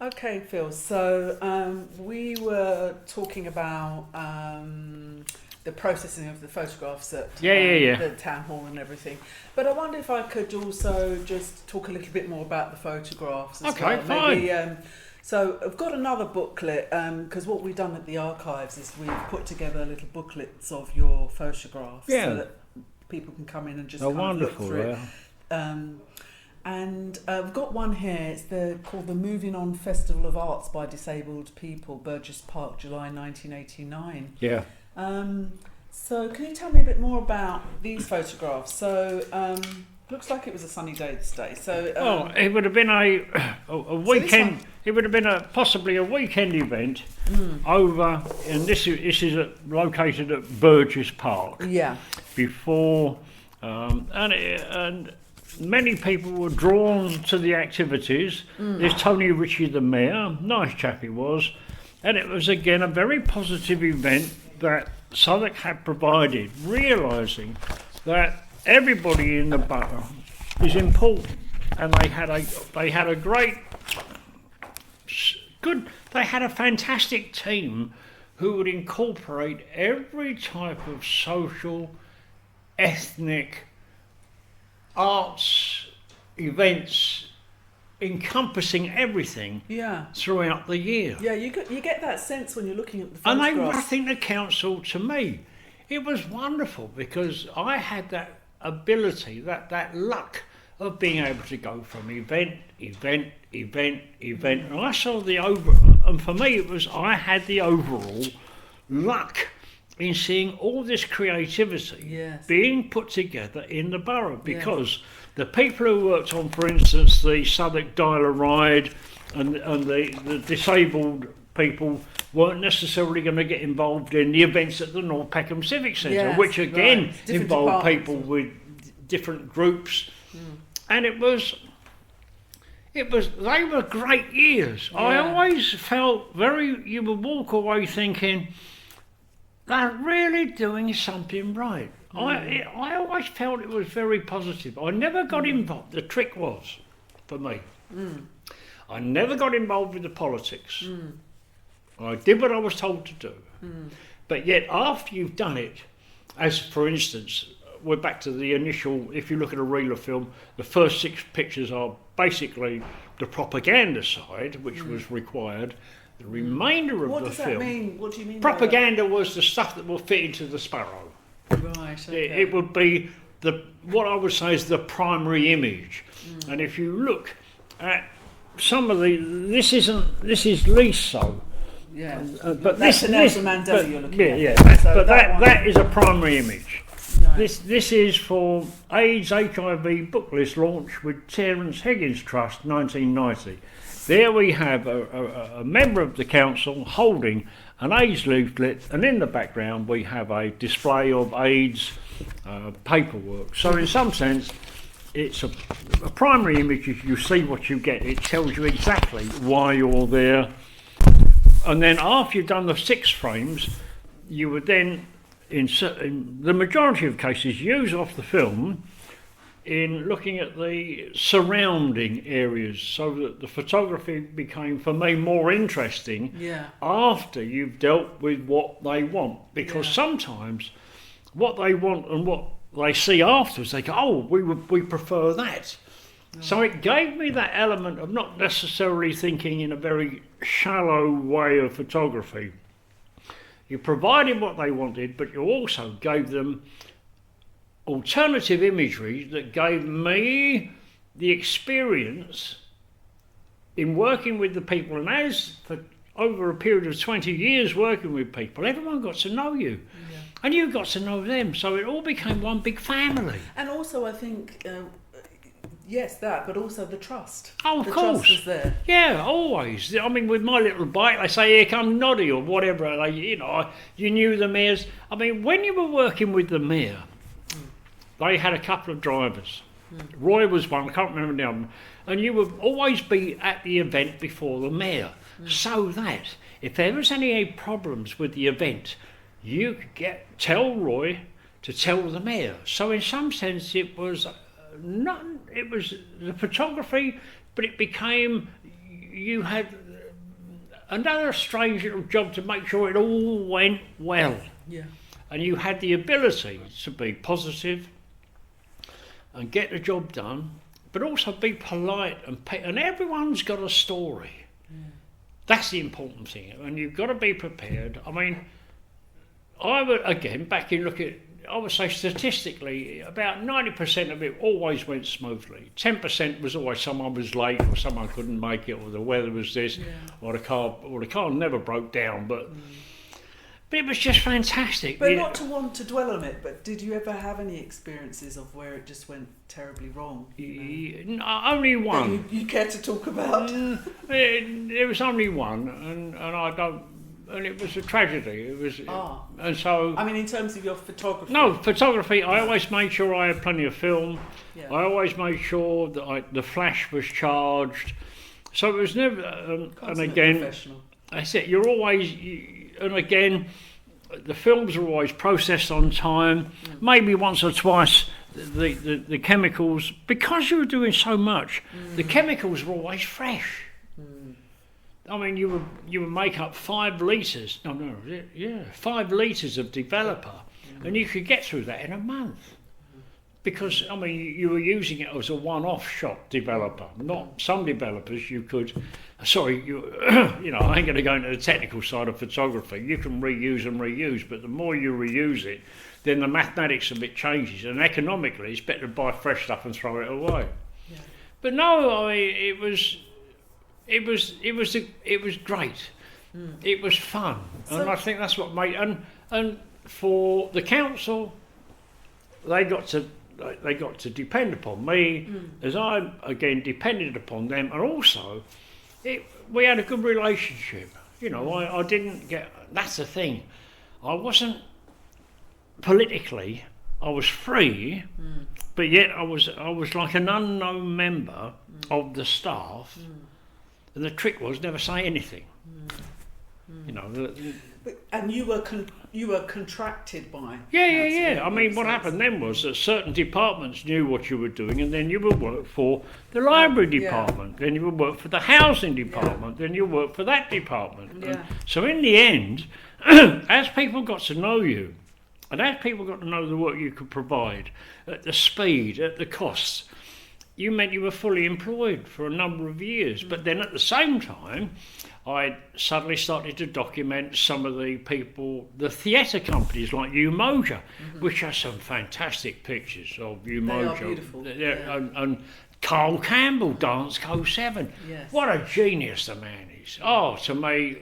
Okay, Phil. So we were talking about the processing of the photographs at Yeah. the town hall and everything. But I wonder if I could also just talk a little bit more about the photographs as Okay, well. fine. Maybe. So I've got another booklet because what we've done at the archives is we've put together little booklets of your photographs Yeah. so that people can come in and just Oh, kind of look wonderful. through it. Yeah. And I've got one here. It's called the Moving On Festival of Arts by Disabled People, Burgess Park, July 1989. Yeah. So can you tell me a bit more about these photographs? So looks like it was a sunny day this day. So Well, it would have been a weekend. It would have been possibly a weekend event over, and this is located at Burgess Park. yeah, Before, and many people were drawn to the activities. There's Tony Ritchie, the mayor, nice chap he was, and it was again a very positive event that Southwark had provided, realising that everybody in the borough is important, and they had a fantastic team who would incorporate every type of social, ethnic, arts events, encompassing everything yeah, throughout the year. yeah. You get that sense when you're looking at the And photographs. I think the council, to me, it was wonderful because I had that ability, that luck of being able to go from event, and I saw and for me I had the overall luck in seeing all this creativity Yes. being put together in the borough, because the people who worked on, for instance, the Southwark Dialer Ride and the disabled people weren't necessarily going to get involved in the events at the North Peckham Civic Centre, Yes, which again right. Different involved departments. people with different groups, and they were great years. I Yeah. always felt you would walk away thinking, they're really doing something right. I always felt it was very positive. I never got involved. The trick was, for me, I never got involved with the politics. I did what I was told to do. But yet, after you've done it, as for instance, we're back to the initial, if you look at a reel of film, the first 6 pictures are basically the propaganda side, which was required. The remainder of What the does film... that mean? What do you mean? by Propaganda was the stuff that will fit into the Sparrow. that? Right. Okay. It would be what I would say is the primary image. And if you look at some of this is least so. yeah. But That's the Nelson but- Mandela you're looking yeah, at. Yeah, So but that that is a primary image. Right. This is for AIDS HIV book list launch with Terence Higgins Trust 1990. There we have a member of the council holding an AIDS leaflet, and in the background we have a display of AIDS paperwork. So in some sense, it's a primary image. If you see what you get, it tells you exactly why you're there. And then after you've done the 6 frames, you would then, in the majority of cases, use off the film in looking at the surrounding areas, so that the photography became, for me, more interesting Yeah. after you've dealt with what they want. Because Yeah. sometimes what they want and what they see afterwards, they go, oh, we prefer that. So it gave me that element of not necessarily thinking in a very shallow way of photography. You provided what they wanted, but you also gave them alternative imagery that gave me the experience in working with the people. And as for over a period of 20 years working with people, everyone got to know you. Yeah. And you got to know them. So it all became one big family. And also, I think, yes, that, but also the trust. Oh, of the course. trust is there. Yeah, always. I mean, with my little bike, they say, here come Noddy or whatever. You knew the mayors. I mean, when you were working with the mayor, they had a couple of drivers. Roy was one, I can't remember the other. And you would always be at the event before the mayor, so that if there was any problems with the event, you could tell Roy to tell the mayor. So in some sense, it was the photography, but it became, you had another strange little job to make sure it all went well. Yeah. And you had the ability to be positive and get the job done, but also be polite and everyone's got a story. That's the important thing, and you've got to be prepared. I mean, I would, again, back in look at, I would say statistically, about 90% of it always went smoothly. 10% was always someone was late, or someone couldn't make it, or the weather was this, or the car never broke down. But it was just fantastic. But not to want to dwell on it, but did you ever have any experiences of where it just went terribly wrong? Only one. You care to talk about? There was only one, and I don't. And it was a tragedy. It was, and so. I mean, in terms of your photography. No, photography. I always made sure I had plenty of film. Yeah. I always made sure that the flash was charged. So it was never. And again, professional. That's it. You're always. And again, the films are always processed on time. Maybe once or twice. The chemicals, because you were doing so much, the chemicals were always fresh. I mean, you would make up 5 litres. 5 litres of developer, and you could get through that in a month. Because I mean, you were using it as a one-off shot developer. Not some developers you could. Sorry, I ain't going to go into the technical side of photography. You can reuse, but the more you reuse it, then the mathematics of it changes, and economically, it's better to buy fresh stuff and throw it away. Yeah. But no, it was great. It was fun, and I think that's what made. And for the council, they got to depend upon me, as I again depended upon them, and also we had a good relationship. I didn't get. That's the thing. I wasn't politically. I was free, but yet I was like an unknown member of the staff. And the trick was never say anything. And you were contracted by. Yeah. I mean, what happened then was that certain departments knew what you were doing, and then you would work for the library department, then you would work for the housing department, then you would work for that department. Yeah. So in the end, as people got to know you, and as people got to know the work you could provide, at the speed, at the costs, you meant you were fully employed for a number of years. But then at the same time, I suddenly started to document some of the people, the theatre companies like Umoja, which has some fantastic pictures of Umoja. They are beautiful. And Carl Campbell, Dance Co 7. Yes. What a genius the man is. To me,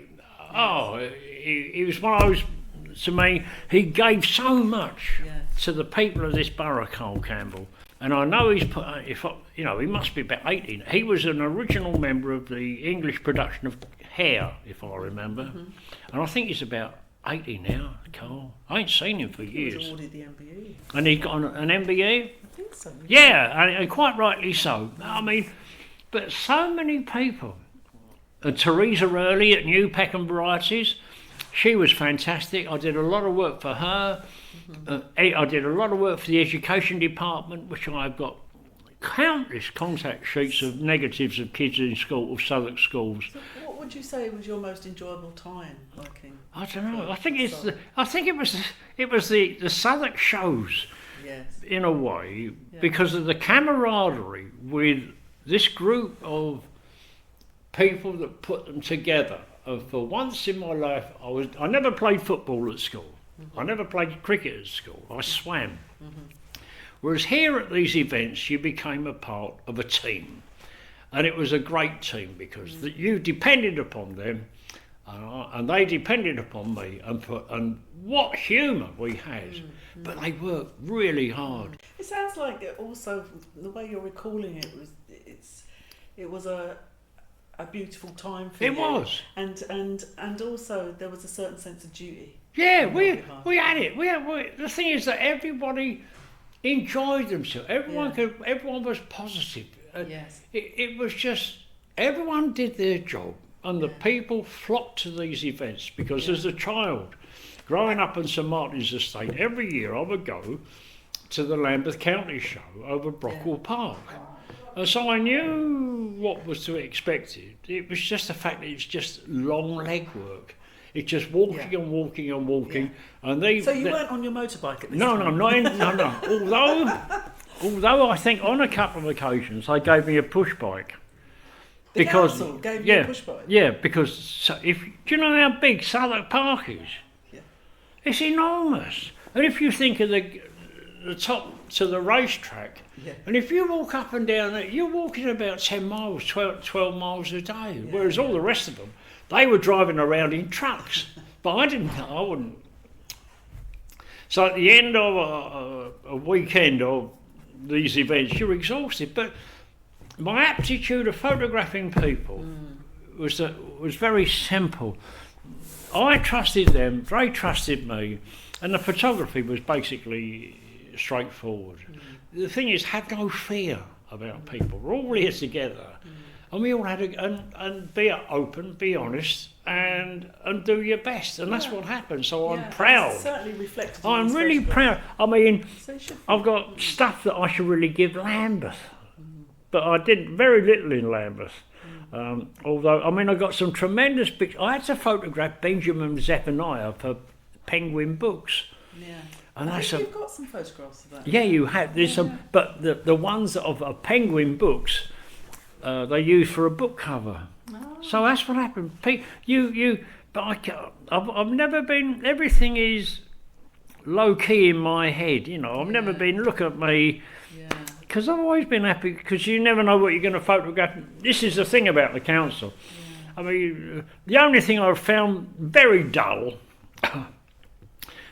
he was one of those, to me, he gave so much to the people of this borough, Carl Campbell. And I know he's put, he must be about 18. He was an original member of the English production of Hair, if I remember. And I think he's about 80 now, Carl. I ain't seen him for years. He awarded the MBE. And he got an MBE? I think so. Yeah, and quite rightly so. I mean, but so many people. And Teresa Early at New Peckham Varieties, she was fantastic. I did a lot of work for her. I did a lot of work for the education department, which I've got countless contact sheets of negatives of kids in school, of Southwark schools. So what would you say was your most enjoyable time working? I don't know. I think it was the Southwark shows, in a way, because of the camaraderie with this group of people that put them together. For once in my life, I never played football at school. I never played cricket at school. I swam. Whereas here at these events, you became a part of a team. And it was a great team because you depended upon them and they depended upon me. And what humour we had. But they worked really hard. It sounds like also, the way you're recalling it was a beautiful time for you. It was. And also there was a certain sense of duty. Yeah, we had it. The thing is that everybody enjoyed themselves. Everyone was positive. It was just everyone did their job, and the people flocked to these events because as a child, growing up in St Martin's Estate, every year I would go to the Lambeth County show over Brockwell Park. And so I knew what was to be expected. It was just the fact that it's just long leg work. It's just walking and walking and walking. Yeah. And so you weren't on your motorbike at this no, time? No. Although I think on a couple of occasions they gave me a push bike. The council gave you a push bike? Yeah, because do you know how big Southwark Park is? Yeah. It's enormous. And if you think of the top to the racetrack, and if you walk up and down it, you're walking about 10 miles, 12 miles a day, whereas all the rest of them, they were driving around in trucks. But I wouldn't. So at the end of a weekend of these events, you're exhausted. But my aptitude of photographing people was very simple. I trusted them, they trusted me, and the photography was basically straightforward. The thing is, have no fear about people. We're all here together, and we all had and be open, be honest, and do your best, and that's what happened. So I'm proud. Certainly reflected. I'm really proud. I mean, I've got stuff that I should really give Lambeth, but I did very little in Lambeth. Although, I mean, I got some tremendous pictures. I had to photograph Benjamin Zephaniah for Penguin Books. Yeah. And I think you've got some photographs of that. Yeah, you have. There's some, but the ones of Penguin Books, they use for a book cover. Oh. So that's what happened. But I've never been. Everything is low key in my head. You know, I've never been. Look at me. Yeah. Because I've always been happy. Because you never know what you're going to photograph. This is the thing about the council. Yeah. I mean, the only thing I've found very dull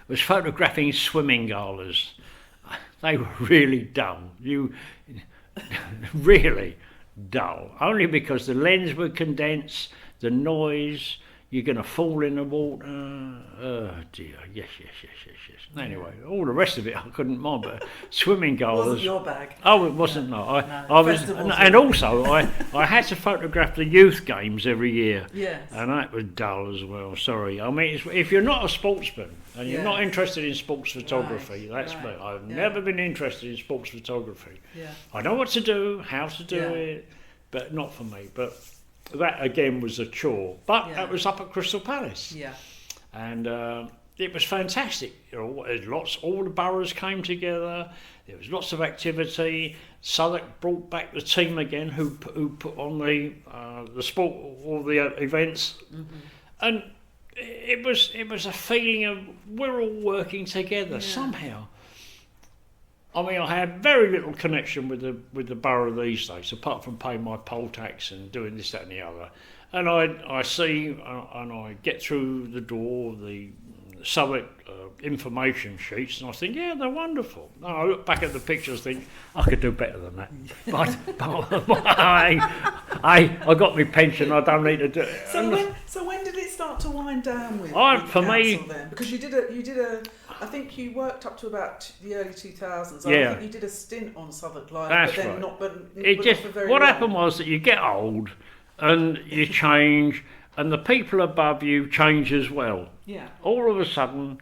was photographing swimming galas. They were really dull. Really dull. Only because the lens would condense, the noise, you're going to fall in the water. Oh dear, yes. Anyway, all the rest of it I couldn't mind, but swimming galas. Wasn't your bag? Oh, it wasn't. No, I was, and also I had to photograph the youth games every year. Yes. And that was dull as well. Sorry. I mean, if you're not a sportsman and you're not interested in sports photography, that's me. I've never been interested in sports photography. Yeah. I know what to do, how to do it, but not for me. But that again was a chore. But that was up at Crystal Palace. Yeah. And it was fantastic. You know, all the boroughs came together. There was lots of activity. Southwark brought back the team again, who put on the sport, all the events, and it was a feeling of we're all working together somehow. I mean, I had very little connection with the borough these days, apart from paying my poll tax and doing this, that, and the other. And I see and I get through the door the Southwark information sheets, and I think, they're wonderful. And I look back at the pictures and think, I could do better than that. But I got my pension, I don't need to do it. So when did it start to wind down with for me then? Because you did a I think you worked up to about the early 2000s. I think you did a stint on Southwark Live, that's but then right. not for very what long. Happened was that you get old and you change, and the people above you change as well. Yeah. All of a sudden,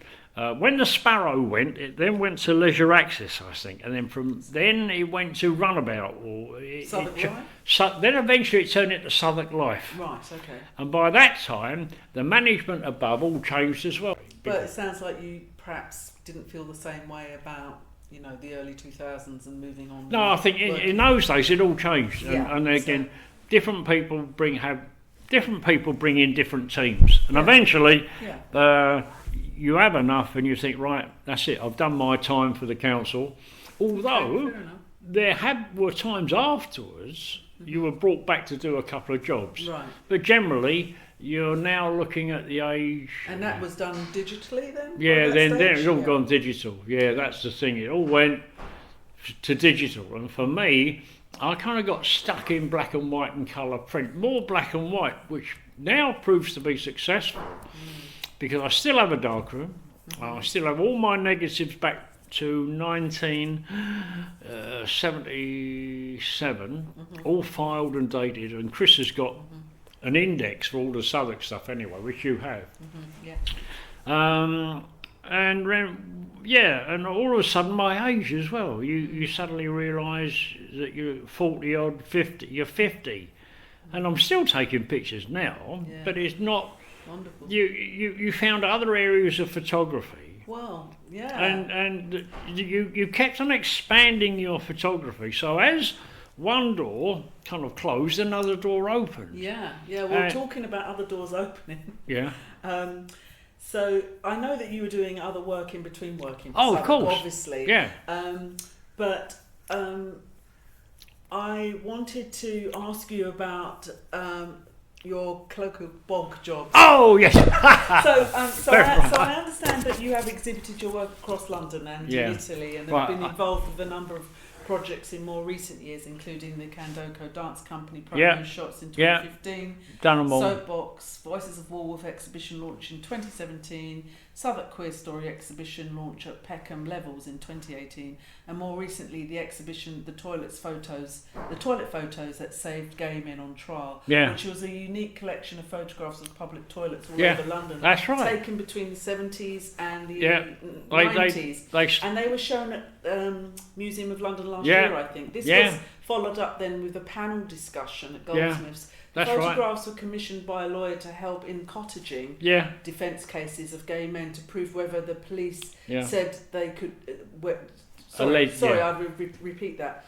when the Sparrow went, it then went to Leisure Access, I think, and then from then it went to Runabout. Southwark Life? Then eventually it turned into Southwark Life. Right, okay. And by that time, the management above all changed as well. But it sounds like you perhaps didn't feel the same way about, the early 2000s and moving on. No, I think in those days it all changed. And again, different people bring in different teams, and eventually you have enough, and you think, right, that's it. I've done my time for the council. Although there were times afterwards you were brought back to do a couple of jobs, right? But generally, you're now looking at the age. And that was done digitally then. Yeah, then it's all gone digital. Yeah, that's the thing. It all went to digital, and for me, I kind of got stuck in black and white and colour print, more black and white, which now proves to be successful because I still have a darkroom. I still have all my negatives back to 1977, all filed and dated, and Chris has got an index for all the Southwark stuff anyway, which you have. And and all of a sudden my age as well. You suddenly realise that you're 40 odd, 50. You're 50, and I'm still taking pictures now. Yeah. But it's not. Wonderful. You found other areas of photography. Well, yeah. And you kept on expanding your photography. So as one door kind of closed, another door opened. Yeah. Well, talking about other doors opening. Yeah. So I know that you were doing other work in between working. Oh, of course. Obviously. Yeah. But I wanted to ask you about your cloak of bog job. Oh yes. So I understand that you have exhibited your work across London and in Italy, and have been involved with a number of projects in more recent years, including the Candoko Dance Company promo shots in 2015, done them all. Soapbox, Voices of Woolworth exhibition launch in 2017, Southwark Queer Story exhibition launch at Peckham Levels in 2018, and more recently the exhibition the toilet photos that saved gay men on trial, which was a unique collection of photographs of public toilets all over London. That's right. Taken between the 70s and the 90s, and they were shown at Museum of London last year, I think. This was followed up then with a panel discussion at Goldsmiths. Photographs were commissioned by a lawyer to help in cottaging defence cases of gay men to prove whether the police said they could. Repeat that.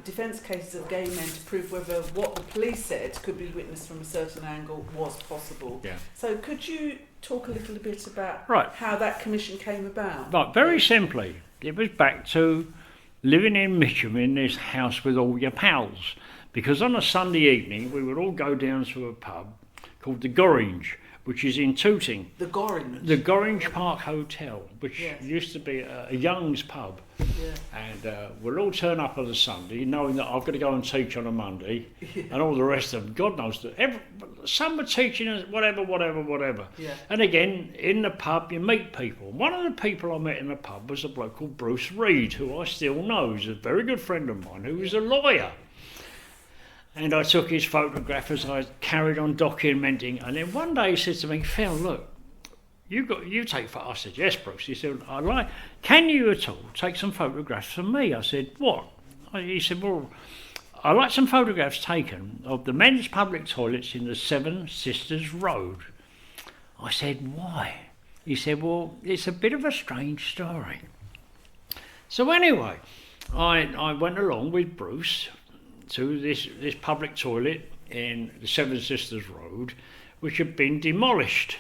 Defence cases of gay men to prove whether what the police said could be witnessed from a certain angle was possible. Yeah. So could you talk a little bit about how that commission came about? Right, very simply, it was back to living in Mitcham in this house with all your pals. Because on a Sunday evening, we would all go down to a pub called the Gorringe, which is in Tooting. The Gorringe? The Gorringe Park Hotel, which used to be a Young's pub. Yeah. And we'll all turn up on a Sunday, knowing that I've got to go and teach on a Monday, and all the rest of them, God knows that. Some were teaching us whatever. Yeah. And again, in the pub, you meet people. One of the people I met in the pub was a bloke called Bruce Reed, who I still know is a very good friend of mine, who was a lawyer. And I took his photograph as I carried on documenting. And then one day he said to me, Phil, look, you take photos. I said, yes, Bruce. He said, can you at all take some photographs for me? I said, what? He said, well, I like some photographs taken of the men's public toilets in the Seven Sisters Road. I said, why? He said, well, it's a bit of a strange story. So anyway, I went along with Bruce to this public toilet in the Seven Sisters Road, which had been demolished.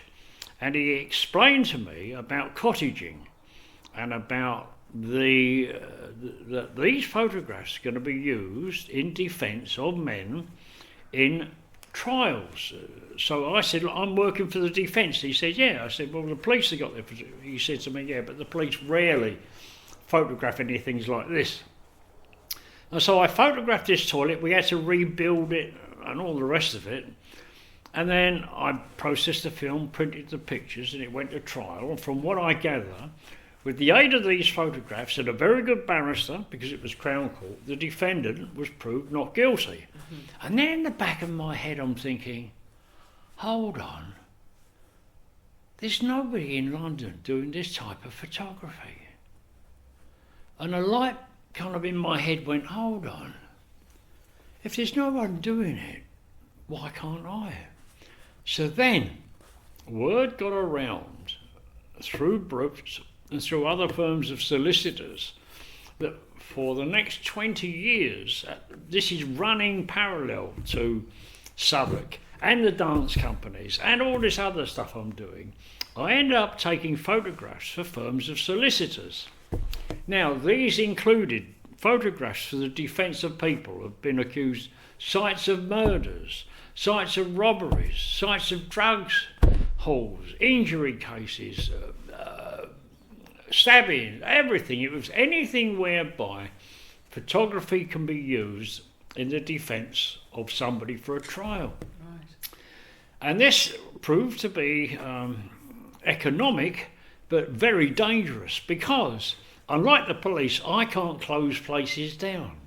And he explained to me about cottaging and about these photographs are going to be used in defence of men in trials. So I said, look, I'm working for the defence. He said, yeah. I said, well, the police have got their... He said to me, yeah, but the police rarely photograph anything like this. And so I photographed this toilet. We had to rebuild it and all the rest of it. And then I processed the film, printed the pictures, and it went to trial. And from what I gather, with the aid of these photographs and a very good barrister, because it was Crown Court, the defendant was proved not guilty. Mm-hmm. And then in the back of my head I'm thinking, hold on, there's nobody in London doing this type of photography. And a light kind of in my head went, hold on, if there's no one doing it, why can't I? So then word got around through Brooks and through other firms of solicitors that for the next 20 years, this is running parallel to Southwark and the dance companies and all this other stuff I'm doing. I ended up taking photographs for firms of solicitors. Now, these included photographs for the defence of people who have been accused, sites of murders, sites of robberies, sites of drugs halls, injury cases, stabbing, everything. It was anything whereby photography can be used in the defence of somebody for a trial. Right. And this proved to be economic, but very dangerous, because unlike the police, I can't close places down.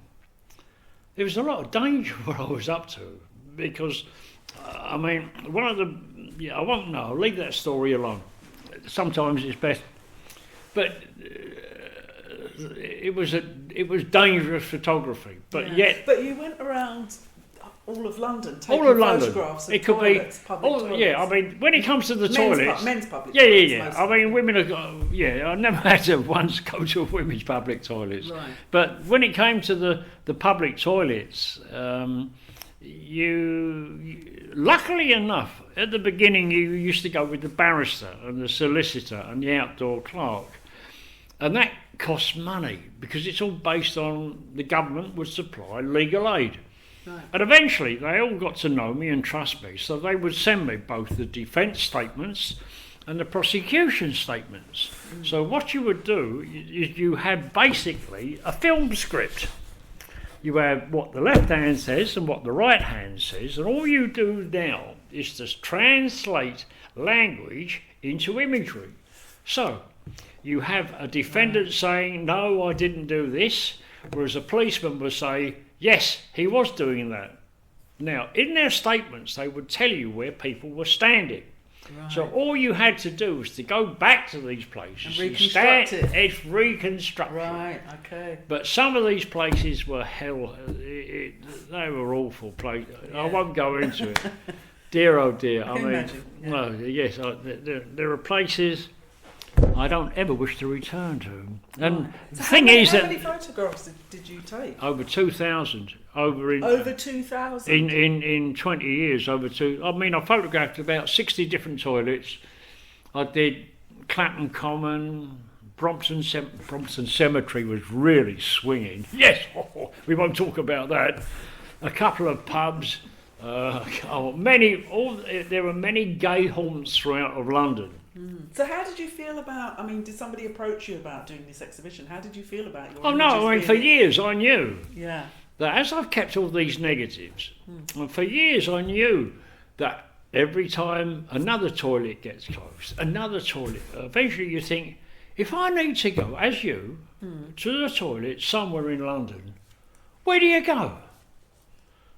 There was a lot of danger what I was up to, because, I mean, one of the, I won't know, I'll leave that story alone. Sometimes it's best but it was dangerous photography. But yet, but you went around all of London taking photographs of toilets, public toilets. Yeah, I mean, when it comes to the toilets, men's public toilets. Yeah. I mean, women have got. Yeah, I never had to once go to a women's public toilets. Right. But when it came to the public toilets, luckily enough, at the beginning you used to go with the barrister and the solicitor and the outdoor clerk, and that costs money because it's all based on the government would supply legal aid. Right. And eventually they all got to know me and trust me, so they would send me both the defence statements and the prosecution statements. So what you would do is you had basically a film script. You have what the left hand says and what the right hand says, and all you do now is to translate language into imagery. So you have a defendant saying, no, I didn't do this, whereas a policeman would say, yes, he was doing that. Now, in their statements, they would tell you where people were standing. Right. So all you had to do was to go back to these places and reconstruct it. It's reconstruction. Right, okay. But some of these places were hell. They were awful places. Yeah. I won't go into it. Dear, oh dear. I mean, imagine. Yeah. No, yes, there are places I don't ever wish to return to. And right. the thing is that... How many photographs did you take? Over 2,000. Over 2,000? In 20 years, over two... I mean, I photographed about 60 different toilets. I did Clapham Common, Brompton Cemetery was really swinging. Yes, we won't talk about that. A couple of pubs. There were many gay haunts throughout of London. So how did you feel about, I mean, did somebody approach you about doing this exhibition? How did you feel about your For years I knew that as I've kept all these negatives, and for years I knew that every time another toilet gets closed, another toilet, eventually you think, if I need to go, as you, to the toilet somewhere in London, where do you go?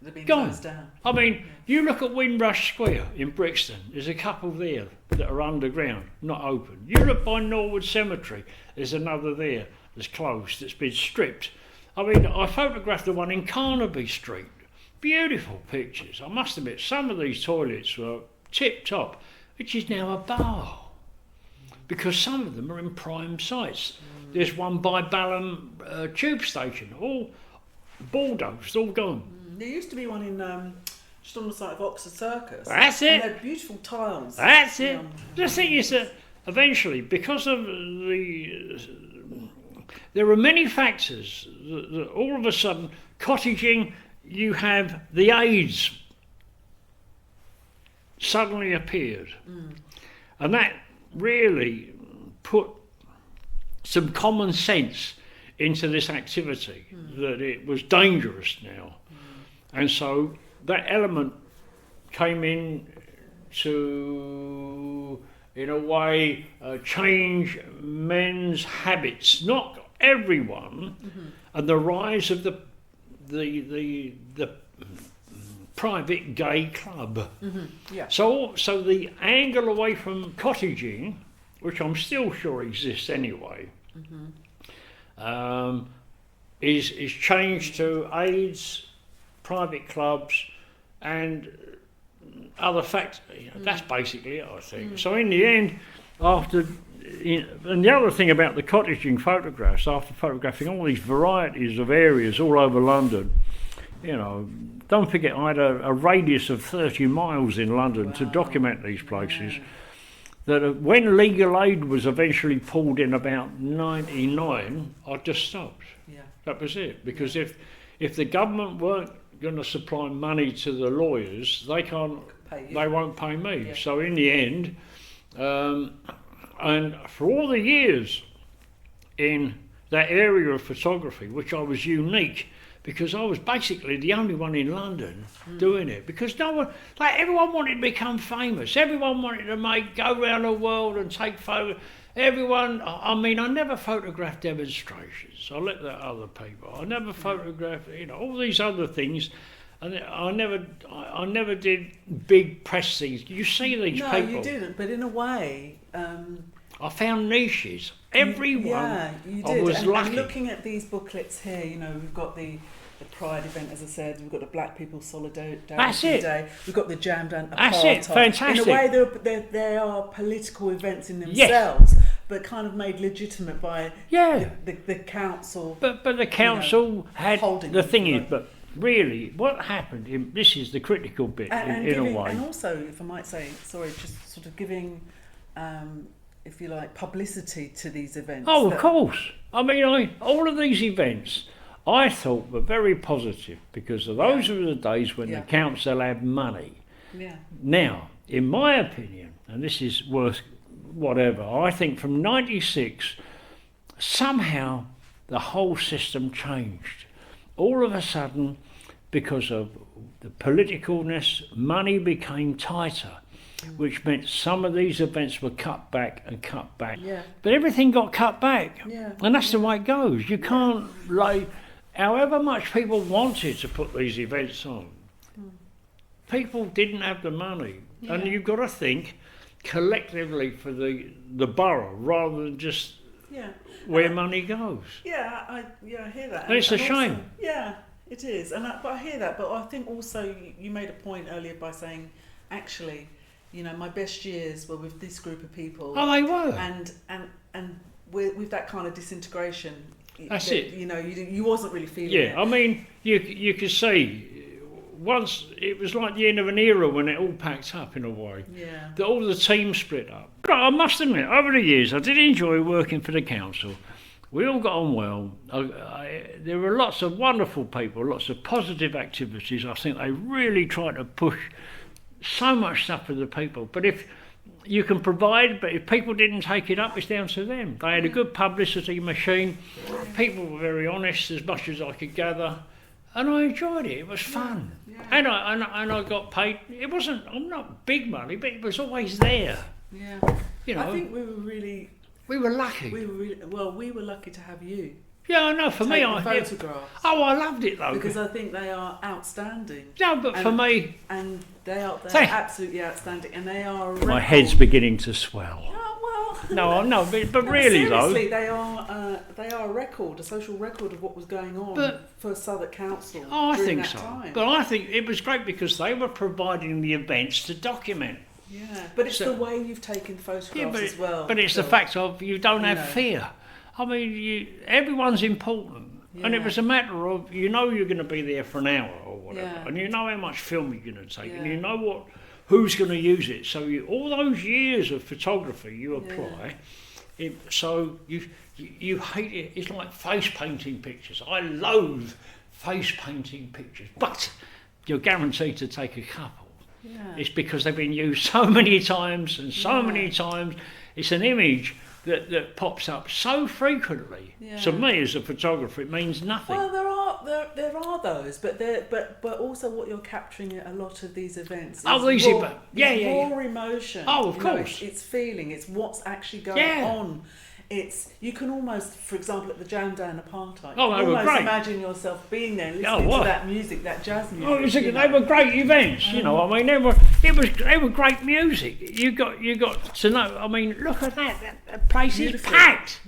They've been Gone. closed down. I mean, you look at Windrush Square in Brixton, there's a couple there that are underground, not open. You look by Norwood Cemetery, there's another there that's closed, that's been stripped. I mean, I photographed the one in Carnaby Street. Beautiful pictures. I must admit, some of these toilets were tip-top, which is now a bar, because some of them are in prime sites. There's one by Balham tube station, all bulldozed, all gone. There used to be one in just on the site of Oxford Circus. That's it. And they had beautiful tiles. That's it. The thing is that eventually, because of there are many factors that all of a sudden, cottaging, you have the AIDS suddenly appeared. And that really put some common sense into this activity, that it was dangerous now. And so that element came in to, in a way, change men's habits. Not everyone, and the rise of the private gay club. Yeah. So the angle away from cottaging, which I'm still sure exists anyway, is changed to AIDS, private clubs, and other factors. That's basically it, I think. So in the end, and the other thing about the cottaging photographs, after photographing all these varieties of areas all over London, don't forget I had a radius of 30 miles in London to document these places. That when legal aid was eventually pulled in about 99, I just stopped. Yeah. That was it. Because if the government weren't going to supply money to the lawyers, they won't pay me. Yeah. So in the end, and for all the years in that area of photography, which I was unique, because I was basically the only one in London doing it, because everyone wanted to become famous, everyone wanted to go around the world and take photos. I never photographed demonstrations. I let that other people. I never photographed, all these other things, and I never did big press things. You see these people. No, you didn't. But in a way, I found niches. Everyone. Yeah, you I did. was lucky. And looking at these booklets here, you know, we've got the Pride event, as I said. We've got the Black People Solidarity Day. We've got the Jam Down Apartheid. That's it. Fantastic. In a way, they are political events in themselves, but kind of made legitimate by the council. But the council had the thing is, but really, what happened? This is the critical bit in a way. And also, if I might say, sorry, just sort of giving, if you like, publicity to these events. Oh, of course. I mean, all of these events, I thought were very positive because those were the days when the council had money. Yeah. Now, in my opinion, and this is worth whatever, I think from '96, somehow the whole system changed. All of a sudden, because of the politicalness, money became tighter, which meant some of these events were cut back and cut back. Yeah. But everything got cut back. Yeah. And that's the way it goes. You can't however much people wanted to put these events on, people didn't have the money. Yeah. And you've got to think collectively for the borough rather than just where money goes. Yeah, I hear that. And it's a shame. Also, yeah, it is. But I hear that. But I think also you made a point earlier by saying, actually, you know, my best years were with this group of people. Oh, they were. And with that kind of disintegration. That's it. You know, you wasn't really feeling it. Yeah, I mean, you could see once it was like the end of an era when it all packed up in a way. Yeah. That all the teams split up. But I must admit, over the years, I did enjoy working for the council. We all got on well. There were lots of wonderful people, lots of positive activities. I think they really tried to push so much stuff for the people. But if you can provide, but if people didn't take it up, it's down to them. They had a good publicity machine. People were very honest, as much as I could gather, and I enjoyed it. It was fun, and I got paid. It wasn't. I'm not big money, but it was always there. Yeah, you know. I think we were lucky. We were lucky to have you. Yeah, I know. For me, photographs. Oh, I loved it though because I think they are outstanding. No, but for me, and they're absolutely outstanding, and they are. My head's beginning to swell. Oh, well. No, but really seriously, they are a record, a social record of what was going on for Southwark Council. Oh, I think so. Time. But I think it was great because they were providing the events to document. Yeah, but it's the way you've taken photographs as well. But it's the fact of you don't have fear. I mean, everyone's important, and it was a matter of you're going to be there for an hour or whatever, and you know how much film you're going to take, and you know who's going to use it. So all those years of photography you apply, so you hate it. It's like face painting pictures. I loathe face painting pictures, but you're guaranteed to take a couple. Yeah. It's because they've been used so many times and so many times. It's an image that pops up so frequently. To me, as a photographer, it means nothing. Well, there are those, but also what you're capturing at a lot of these events. Is raw emotion. Oh, of course. It's feeling. It's what's actually going on. You can almost, for example, at the Jam Down Apartheid, imagine yourself being there listening to that music, that jazz music. They were great events, you know. I mean, they were great music. You got to know. I mean, look at that place is packed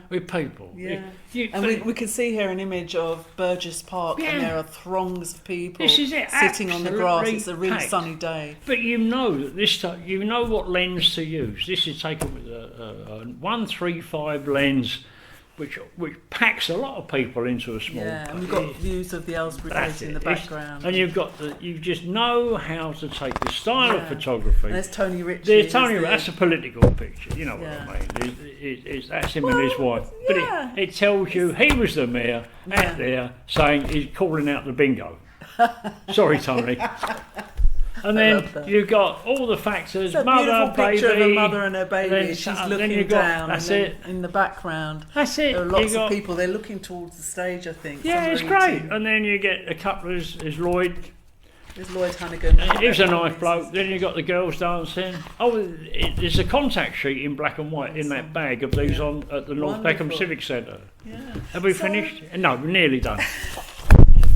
with people. Yeah, and we can see here an image of Burgess Park, and there are throngs of people. This is it, sitting on the grass. It's a really packed. Sunny day. But you know that this time, you know what lens to use. This is taken with a 135 lens, which packs a lot of people into a small place. And we've got views of the Aylesbury Gate in the background. And you just know how to take the style of photography. And there's Tony Ritchie. That's a political picture, you know what I mean. That's him and his wife. But it tells you he was the mayor out there saying he's calling out the bingo. Sorry, Tony. And then you've got all the factors, it's mother, baby. Picture of a mother and her baby. She's looking down. That's it. In the background. That's it. There are lots of people. They're looking towards the stage, I think. Yeah, it's great. And then you get a couple as Lloyd. There's Lloyd Hannigan. He's a nice bloke. Then you've got the girls dancing. Oh, there's a contact sheet in black and white in that bag of these on at the North Beckham Civic Centre. Yeah. Have we finished? No, we're nearly done.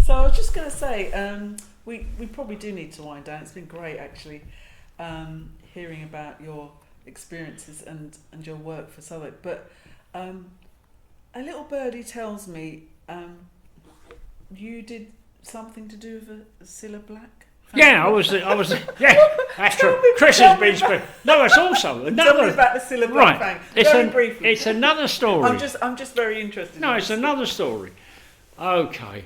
So I was just going to say, we probably do need to wind down. It's been great, actually, hearing about your experiences and your work for Southwark. But a little birdie tells me you did something to do with a Cilla Black. Yeah, I was. Yeah, that's true. Chris has been speaking. No, it's also another. Tell me about the Cilla Black thing. Very briefly. It's another story. I'm just very interested. No, it's another story. Okay,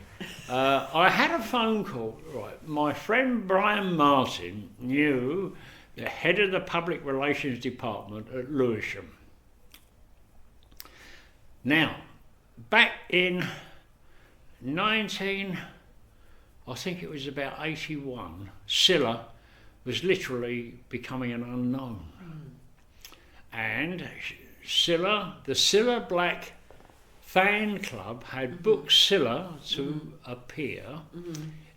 I had a phone call. Right, my friend Brian Martin knew the head of the public relations department at Lewisham. Now, back in I think it was about 81, Cilla was literally becoming an unknown. And the Cilla Black fan club had booked Cilla to appear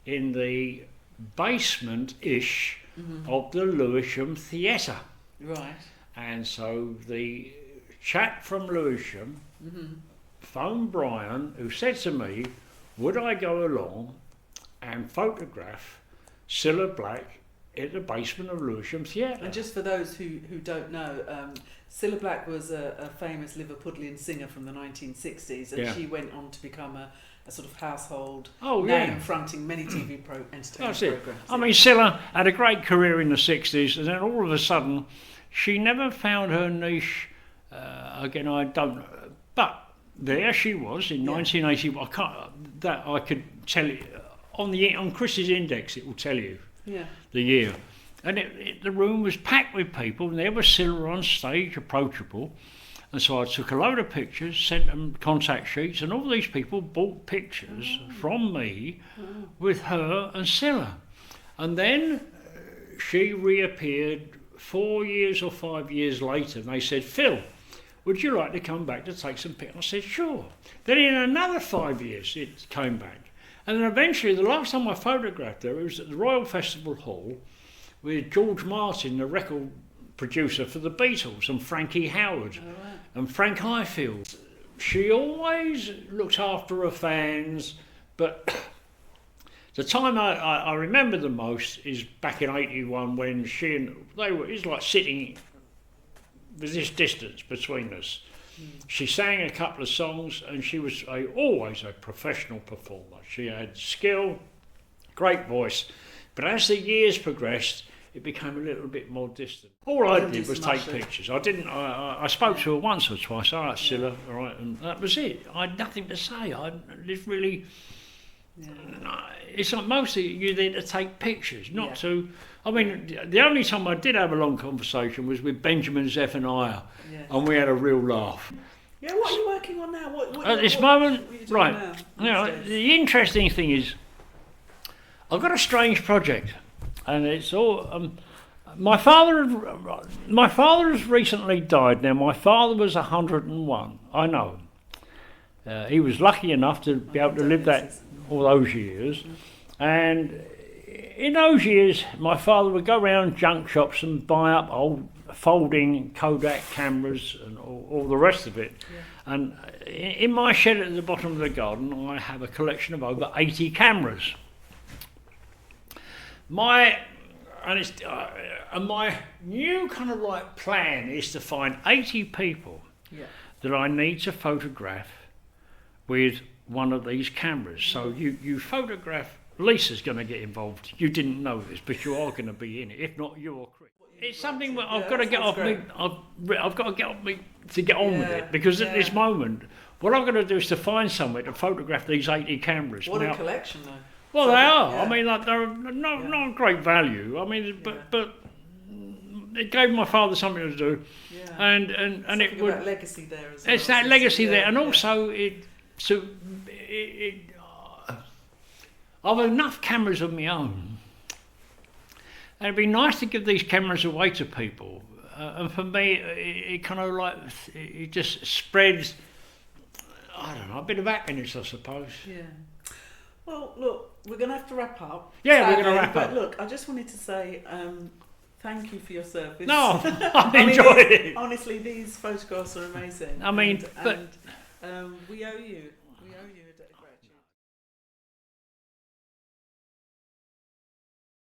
in the basement-ish of the Lewisham Theatre. Right. And so the chap from Lewisham phoned Brian, who said to me, would I go along and photograph Cilla Black in the basement of Lewisham Theatre? And just for those who don't know, Cilla Black was a famous Liverpudlian singer from the 1960s, and she went on to become a sort of household name, fronting many TV entertainment programmes. I mean, Cilla had a great career in the 60s, and then all of a sudden, she never found her niche. Again, I don't know. But there she was in 1980. I could tell you on Chris's index. It will tell you the year, and the room was packed with people, and there was Cilla on stage, approachable. And so I took a load of pictures, sent them contact sheets, and all these people bought pictures from me with her and Cilla. And then she reappeared 4 years or 5 years later, and they said, Phil, would you like to come back to take some pictures? I said, sure. Then in another 5 years, it came back. And then eventually, the last time I photographed her, it was at the Royal Festival Hall with George Martin, the record producer for the Beatles, and Frankie Howard and Frank Highfield. She always looked after her fans, but the time I remember the most is back in 81 when it's like sitting with this distance between us. She sang a couple of songs, and she was always a professional performer. She had skill, great voice, but as the years progressed, it became a little bit more distant. All I did was take pictures. I spoke to her once or twice. All right, Cilla, all right, and that was it. I had nothing to say. It's like mostly you're there to take pictures, not to. I mean, the only time I did have a long conversation was with Benjamin Zephaniah, and we had a real laugh. Yeah, what are you working on now? At this moment, right? The interesting thing is, I've got a strange project, and it's all. My father has recently died. Now, my father was 101. I know. He was lucky enough to be able to live all those years, and in those years, my father would go around junk shops and buy up old folding Kodak cameras and all the rest of it. And in my shed at the bottom of the garden, I have a collection of over 80 cameras. My new kind of like plan is to find 80 people that I need to photograph with one of these cameras. So you photograph. Lisa's going to get involved. You didn't know this, but you are going to be in it. If not, you or Chris. It's something that I've got to get off me. I've got to get off me to get on with it, because at this moment, what I'm going to do is to find somewhere to photograph these 80 cameras. What a collection, though. Well, they are. I mean, like, they're not great value. I mean, but it gave my father something to do, and it would. About legacy there as well. It's that legacy there, and also I've enough cameras of my own, and it'd be nice to give these cameras away to people. And for me, it kind of like it just spreads. I don't know, a bit of happiness, I suppose. Yeah. Well, look, we're going to have to wrap up. Yeah, sadly, we're going to wrap up. But look, I just wanted to say thank you for your service. No, I enjoyed it. Honestly, these photographs are amazing. I mean, we owe you. We owe you.